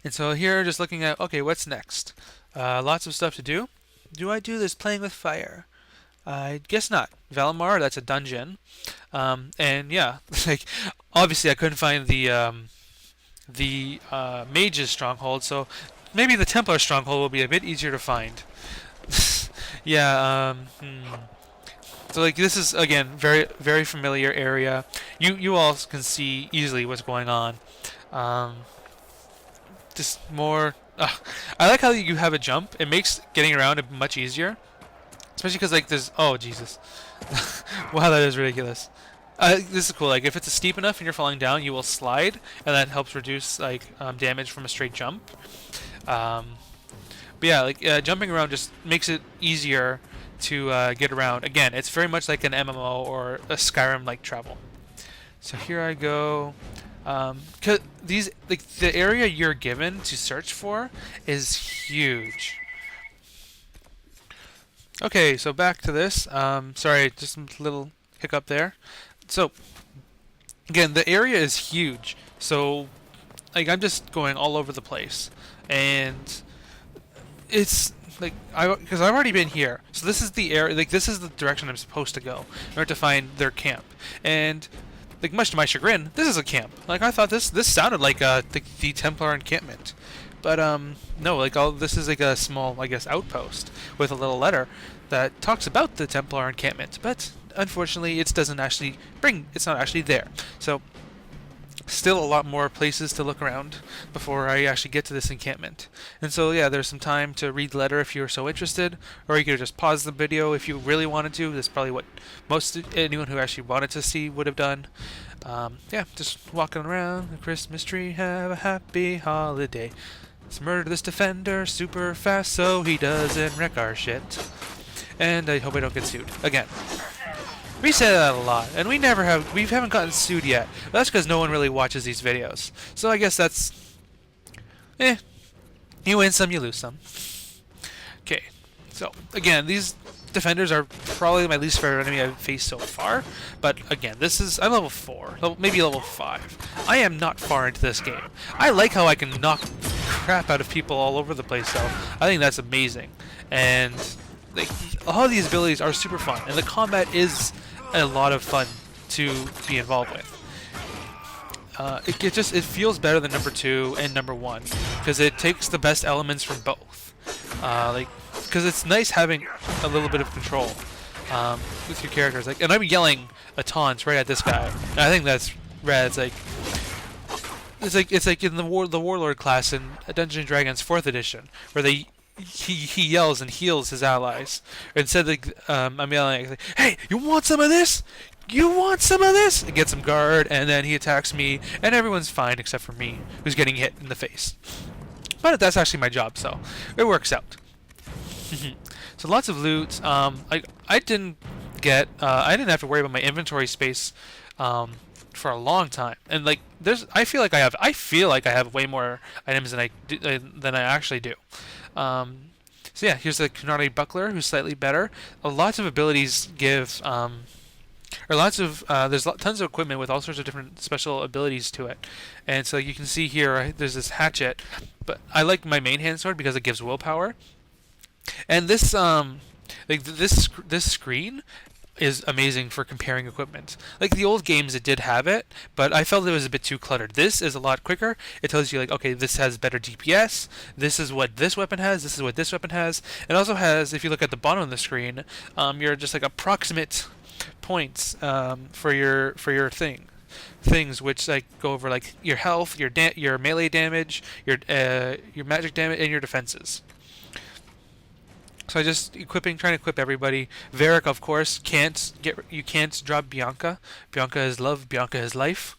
And so here, just looking at, okay, what's next? Lots of stuff to do. Do I do this playing with fire? I guess not. Valimar, that's a dungeon. And yeah, like obviously I couldn't find the mage's stronghold, so maybe the Templar stronghold will be a bit easier to find. Yeah. So like this is again very familiar area. You all can see easily what's going on. Um, just more. I like how you have a jump. It makes getting around much easier, especially because like there's. Oh Jesus! Wow, that is ridiculous. This is cool. Like if it's steep enough and you're falling down, you will slide, and that helps reduce like damage from a straight jump. Um, but yeah, like jumping around just makes it easier to get around. Again, it's very much like an MMO or a Skyrim-like travel. So here I go. 'Cause these like the area you're given to search for is huge. Okay, so back to this. Sorry, just a little hiccup there. So again, the area is huge. So like I'm just going all over the place, and it's like I because I've already been here. So this is the area. Like this is the direction I'm supposed to go in order to find their camp. And like much to my chagrin, this is a camp. Like I thought this sounded like the Templar encampment, but no. Like all this is like a small I guess outpost with a little letter that talks about the Templar encampment. But unfortunately, it doesn't actually bring. It's not actually there. So still a lot more places to look around before I actually get to this encampment. And so yeah, there's some time to read the letter if you're so interested, or you could just pause the video if you really wanted to. That's probably what anyone who actually wanted to see would have done. Yeah, just walking around the Christmas tree, have a happy holiday. Let's murder this defender super fast so he doesn't wreck our shit. And I hope I don't get sued again. We say that a lot, and we haven't gotten sued yet. But that's because no one really watches these videos. So I guess that's, you win some, you lose some. Okay, so again, these defenders are probably my least favorite enemy I've faced so far. But again, I'm level 4, maybe level 5. I am not far into this game. I like how I can knock crap out of people all over the place, though. I think that's amazing, and like all of these abilities are super fun, and the combat is a lot of fun to be involved with. It feels better than number 2 and number 1 because it takes the best elements from both. Like because it's nice having a little bit of control with your characters. Like, and I'm yelling a taunt right at this guy. And I think that's rad. It's like in the warlord class in Dungeons and Dragons 4th edition where he yells and heals his allies. Instead, like, I'm yelling, like, "Hey, you want some of this? You want some of this?" It gets him guard, and then he attacks me, and everyone's fine except for me, who's getting hit in the face. But that's actually my job, so it works out. So lots of loot. I didn't have to worry about my inventory space for a long time, and like I feel like I have way more items than I actually do. So yeah, here's the Kunari Buckler, who's slightly better. Lots of abilities give, or lots of there's tons of equipment with all sorts of different special abilities to it, and so you can see here there's this hatchet, but I like my main hand sword because it gives willpower, and this this screen is amazing for comparing equipment. Like the old games, it did have it, but I felt it was a bit too cluttered. This is a lot quicker. It tells you like, okay, this has better DPS. This is what this weapon has. This is what this weapon has. It also has, if you look at the bottom of the screen, your just like approximate points for your things which like go over like your health, your melee damage, your magic damage, and your defenses. So I just trying to equip everybody. Varric, of course, you can't drop Bianca. Bianca is love. Bianca is life.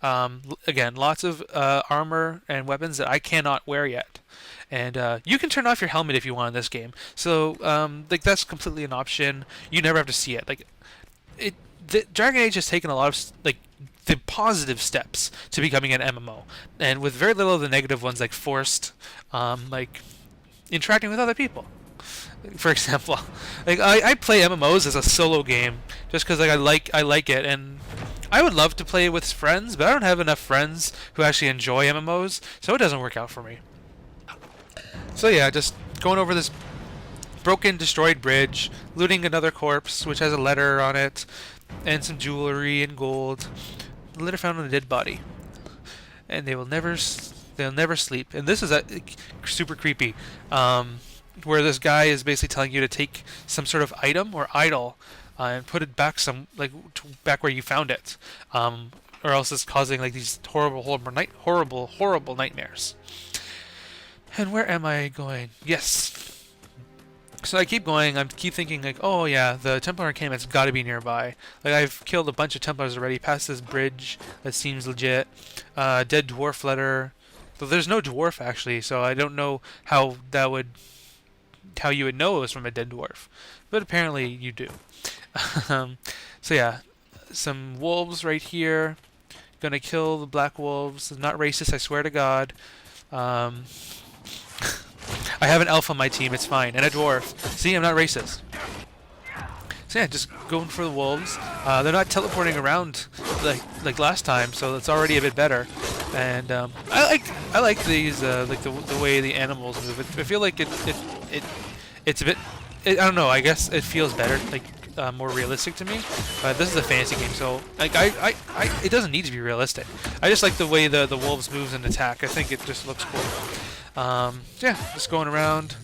Again, lots of armor and weapons that I cannot wear yet. And you can turn off your helmet if you want in this game. So like that's completely an option. You never have to see it. Like the Dragon Age has taken a lot of like the positive steps to becoming an MMO, and with very little of the negative ones like forced like interacting with other people. For example, like I play MMOs as a solo game just because like I like it, and I would love to play with friends, but I don't have enough friends who actually enjoy MMOs, so it doesn't work out for me. So yeah, just going over this broken, destroyed bridge, looting another corpse, which has a letter on it, and some jewelry and gold. The letter found on a dead body, and they'll never sleep. And this is super creepy, where this guy is basically telling you to take some sort of item or idol, and put it back back where you found it, or else it's causing like these horrible nightmares. And where am I going? Yes. So I keep going. I keep thinking like, oh yeah, the Templar encampment's got to be nearby. Like I've killed a bunch of Templars already past this bridge. That seems legit. Dead dwarf letter. But there's no dwarf actually, so I don't know how you would know it was from a dead dwarf. But apparently you do. So yeah, some wolves right here. Gonna kill the black wolves. Not racist, I swear to God. I have an elf on my team, it's fine, and a dwarf. See, I'm not racist. So yeah, just going for the wolves. They're not teleporting around like last time, so it's already a bit better. And I like these like the way the animals move. I feel like it's a bit. I don't know. I guess it feels better, like more realistic to me. But this is a fantasy game, so like it doesn't need to be realistic. I just like the way the wolves moves and attack. I think it just looks cool. Yeah, just going around,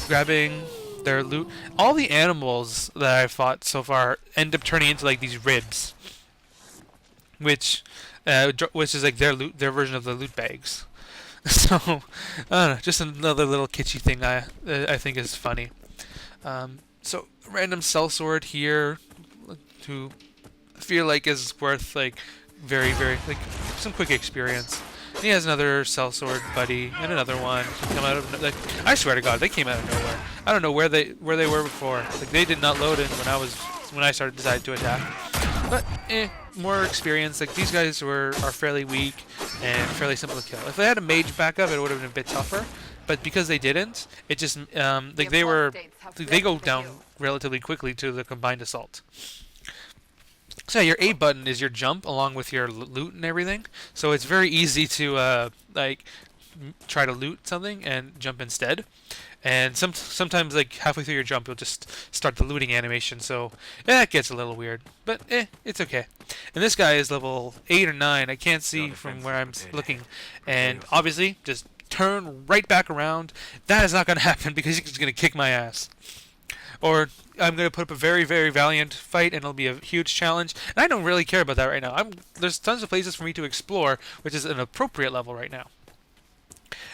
grabbing their loot. All the animals that I've fought so far end up turning into like these ribs, which is like their version of the loot bags. So I don't know, just another little kitschy thing I think is funny. So random sellsword here, who I feel like is worth like very like some quick experience. And he has another sellsword buddy and another one. Come out of like I swear to God, they came out of nowhere. I don't know where they were before. Like they did not load in when I decided to attack. But more experience. Like these guys are fairly weak and fairly simple to kill. If they had a mage backup, it would have been a bit tougher. But because they didn't, it just like they go down relatively quickly to the combined assault. So yeah, your A button is your jump along with your loot and everything. So it's very easy to like try to loot something and jump instead. And sometimes like halfway through your jump, you'll just start the looting animation. So it gets a little weird, but it's okay. And this guy is level 8 or 9. I can't see from where I'm looking. And obviously, just turn right back around. That is not going to happen because he's going to kick my ass. Or I'm going to put up a very, very valiant fight, and it'll be a huge challenge. And I don't really care about that right now. There's tons of places for me to explore, which is an appropriate level right now.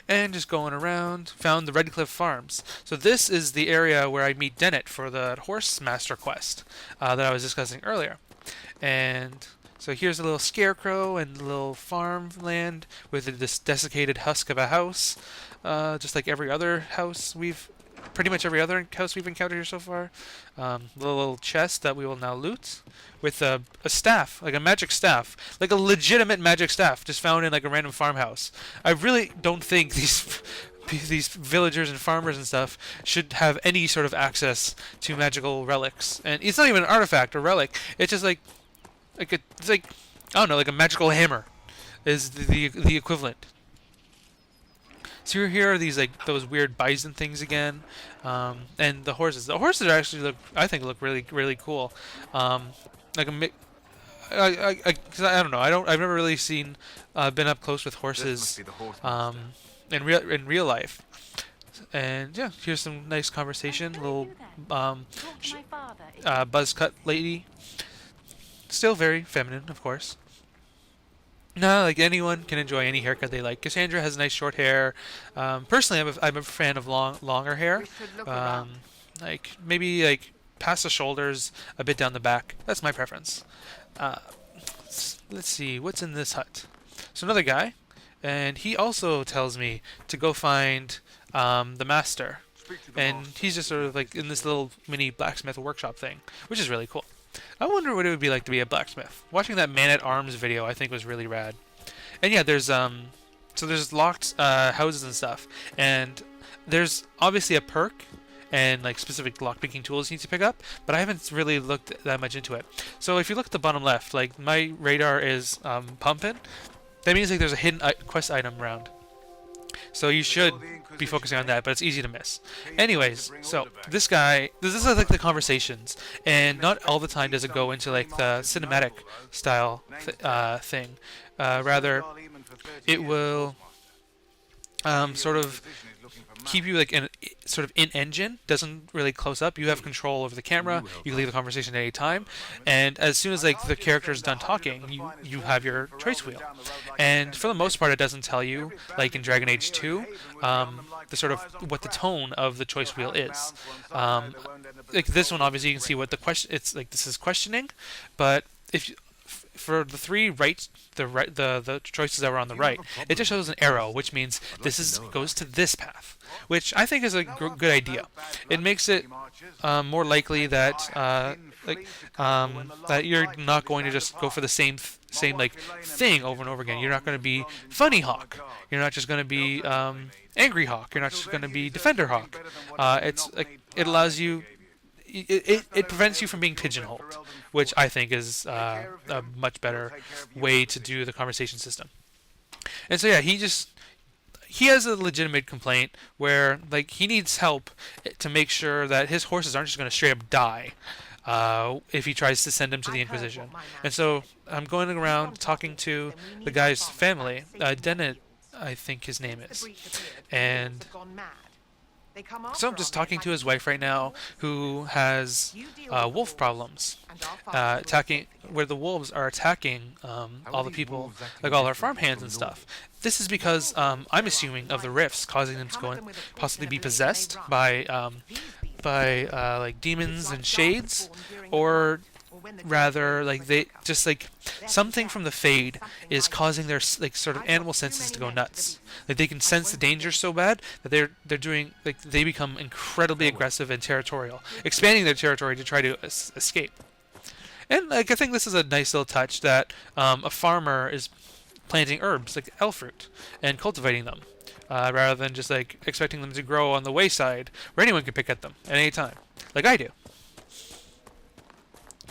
And just going around, found the Redcliffe Farms. So this is the area where I meet Dennett for the Horse Master quest that I was discussing earlier. And so here's a little scarecrow and a little farmland with this desiccated husk of a house, just like pretty much every other house we've encountered here so far. Little chest that we will now loot with a staff, like a magic staff, like a legitimate magic staff, just found in like a random farmhouse. I really don't think these villagers and farmers and stuff should have any sort of access to magical relics. And it's not even an artifact or relic. It's just like it's like I don't know, like a magical hammer is the equivalent. So here are these like those weird bison things again, and the horses. The horses actually look really really cool. Like cause I don't know. I've never really been up close with horses in real life. And yeah, here's some nice conversation. Little buzz cut lady, still very feminine, of course. No, like anyone can enjoy any haircut they like. Cassandra has nice short hair. Personally, I'm a fan of longer hair. Like maybe like past the shoulders, a bit down the back. That's my preference. Let's see what's in this hut. So another guy, and he also tells me to go find the master, and he's just sort of like in this little mini blacksmith workshop thing, which is really cool. I wonder what it would be like to be a blacksmith. Watching that Man-at-Arms video, I think, was really rad. And yeah, there's locked houses and stuff, and there's obviously a perk, and like specific lockpicking tools you need to pick up, but I haven't really looked that much into it. So if you look at the bottom left, like my radar is pumping. That means like there's a hidden quest item around. So you should be focusing on that, but it's easy to miss. Anyways, so this guy, this is like the conversations, and not all the time does it go into like the cinematic style thing. Rather, it will sort of keep you like in sort of in engine, doesn't really close up. You have control over the camera. You can leave the conversation at any time, and as soon as like the character is done talking, you have your choice wheel. And for the most part, it doesn't tell you, like in Dragon Age 2, the sort of what the tone of the choice wheel is. Like this one, obviously, you can see what the question. It's like this is questioning, but if you, for the three the choices that were on the right, it just shows an arrow, which means this goes to this path, which I think is a good idea. It makes it more likely that that you're not going to just go for the same like thing over and over again. You're not going to be funny Hawk. You're not just going to be angry Hawk. You're not just going to be defender Hawk. It's like it allows you. It prevents you from being pigeonholed, which I think is a much better way to do the conversation system. And so yeah, he has a legitimate complaint where like he needs help to make sure that his horses aren't just going to straight up die if he tries to send them to the Inquisition. And so I'm going around talking to the guy's family, Dennett, I think his name is, and so I'm just talking to his wife right now, who has wolf problems, attacking where the wolves are attacking all the people, like all our farmhands and stuff. This is because I'm assuming of the rifts causing them to go and possibly be possessed by like demons and shades, or rather like they just like something from the Fade is causing their like sort of animal senses to go nuts. Like they can sense the danger so bad that they're doing like they become incredibly aggressive and territorial, expanding their territory to try to escape. And like I think this is a nice little touch that a farmer is planting herbs like elf fruit and cultivating them, rather than just like expecting them to grow on the wayside where anyone can pick at them at any time, like I do.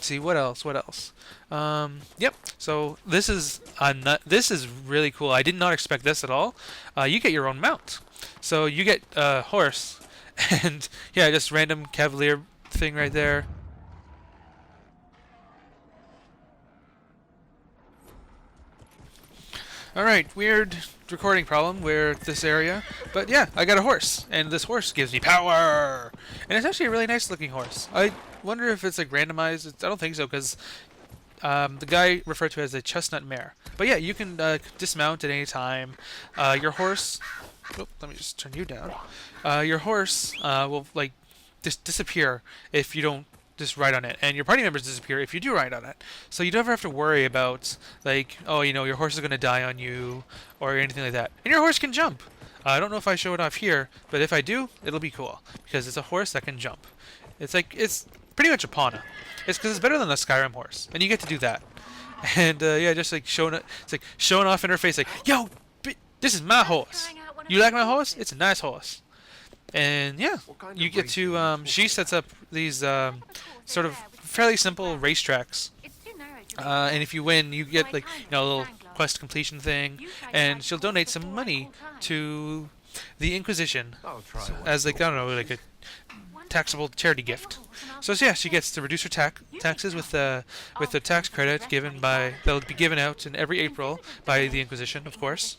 See what else? Yep. So this is really cool. I did not expect this at all. You get your own mount, so you get a horse, and yeah, just random cavalier thing right there. All right, weird recording problem where this area, but yeah, I got a horse, and this horse gives me power, and it's actually a really nice looking horse. I wonder if it's like randomized. I don't think so, because the guy referred to it as a chestnut mare. But yeah, you can dismount at any time. Your horse. Oh, let me just turn you down. Your horse will like disappear if you don't just ride on it, and your party members disappear if you do ride on it. So you never have to worry about like, oh, you know, your horse is gonna die on you or anything like that. And your horse can jump. I don't know if I show it off here, but if I do, it'll be cool because it's a horse that can jump. It's pretty much a Pana. It's because it's better than the Skyrim horse, and you get to do that. And yeah, just like showing it, it's like showing off in her face, like, yo, this is my horse. You like my horse? It's a nice horse. And yeah, you get to she sets up these sort of fairly simple racetracks, and if you win, you get like, you know, a little quest completion thing, and she'll donate some money to the Inquisition as like, I don't know, like a taxable charity gift. So yeah, she gets to reduce her taxes with the tax credit that'll be given out in every April by the Inquisition, of course.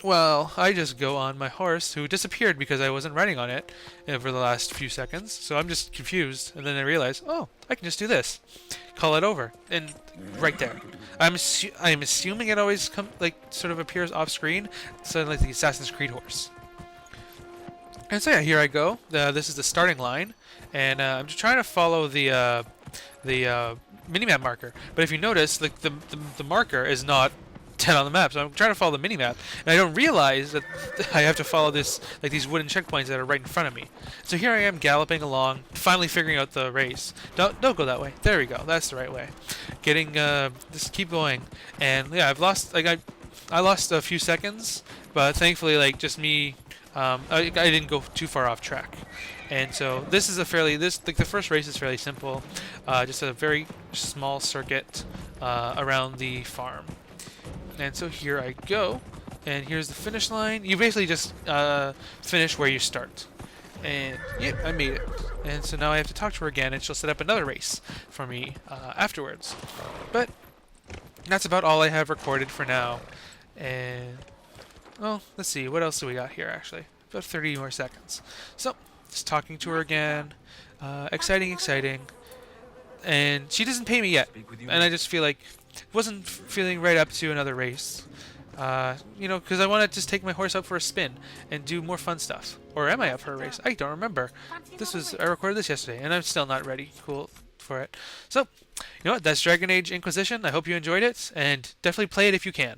Well, I just go on my horse, who disappeared because I wasn't riding on it over the last few seconds. So I'm just confused, and then I realize, oh, I can just do this, call it over, and right there. I'm assuming it always sort of appears off screen, so like the Assassin's Creed horse. And so yeah, here I go. This is the starting line, and I'm just trying to follow the minimap marker. But if you notice, like the marker is not 10 on the map, so I'm trying to follow the minimap, and I don't realize that I have to follow these wooden checkpoints that are right in front of me. So here I am galloping along, finally figuring out the race. Don't go that way. There we go. That's the right way. Getting just keep going, and yeah, I've lost I lost a few seconds, but thankfully just me I didn't go too far off track, and so this is a fairly like the first race is fairly simple, just a very small circuit around the farm, and so here I go, and here's the finish line. You basically just finish where you start, and yep, I made it. And so now I have to talk to her again, and she'll set up another race for me afterwards. But that's about all I have recorded for now, and well, let's see, what else do we got here, actually? About 30 more seconds. So, just talking to her again. Exciting, exciting. And she doesn't pay me yet. And I just feel like, wasn't feeling right up to another race. You know, because I want to just take my horse out for a spin and do more fun stuff. Or am I up for a race? I don't remember. I recorded this yesterday, and I'm still not ready. Cool for it. So, you know what? That's Dragon Age Inquisition. I hope you enjoyed it, and definitely play it if you can.